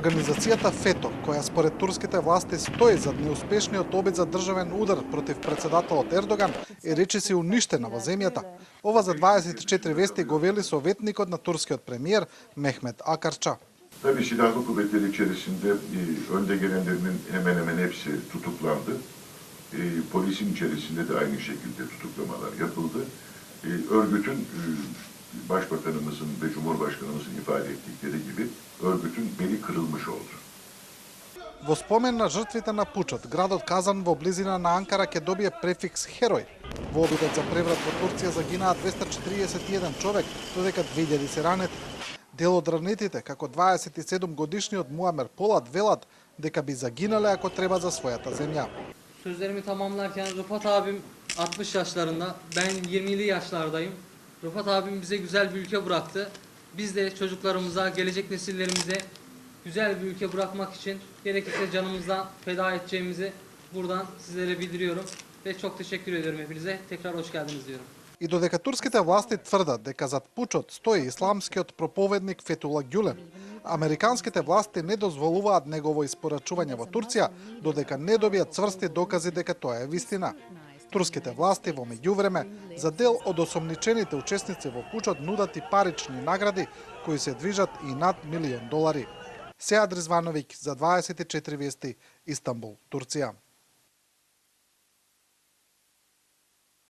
Организацијата ФЕТО, која според турските власти стои зад неуспешниот обид за државен удар против председателот Ердоган, е речиси уништена во земјата. Ова за 24 вести го вели советникот на турскиот премиер Мехмет Акарча. Tabii silahlı kuvvetler içerisinde önde gelenlerinin hemen hemen hepsi tutuklandı. Polisin içerisinde de aynı şekilde tutuklamalar yapıldı. Örgütün Başbakanımızın ve Cumhurbaşkanımızın ifade ettikleri gibi örgütün beli kırılmış oldu. Во спомен на жртвите на пучот, градот Казан во близина на Анкара ќе добие префикс Херој. Во обидот за преврат во Турција загинаа 241 човек, додека 2000 се ранети. Дел од ранетите, како 27 годишниот Муамер Полат, велат дека би загинале ако треба за својата земја. Sözlerimi tamamlarken Rıfat abim 60 yaşlarında, ben 20'li yaşlardayım. Rıfat abim bize güzel bir ülke bıraktı. Biz de çocuklarımıza, gelecek nesillerimize güzel bir ülke bırakmak için gerekirse canımızdan feda edeceğimizi buradan sizlere bildiriyorum. Ve çok teşekkür ediyorum hepinize. Tekrar hoş geldiniz diyorum. И додека турските власти тврдат дека зад пучот стои исламскиот проповедник Фетула Гюлен, американските власти не дозволуваат негово испорачување во Турција, додека не добијат цврсти докази дека тоа е вистина. Турските власти во меѓувреме за дел од осомничените учесници во пучот нудат и парични награди кои се движат и над $1.000.000. Сеад Ризвановиќ за 24 вести, Истанбул, Турција.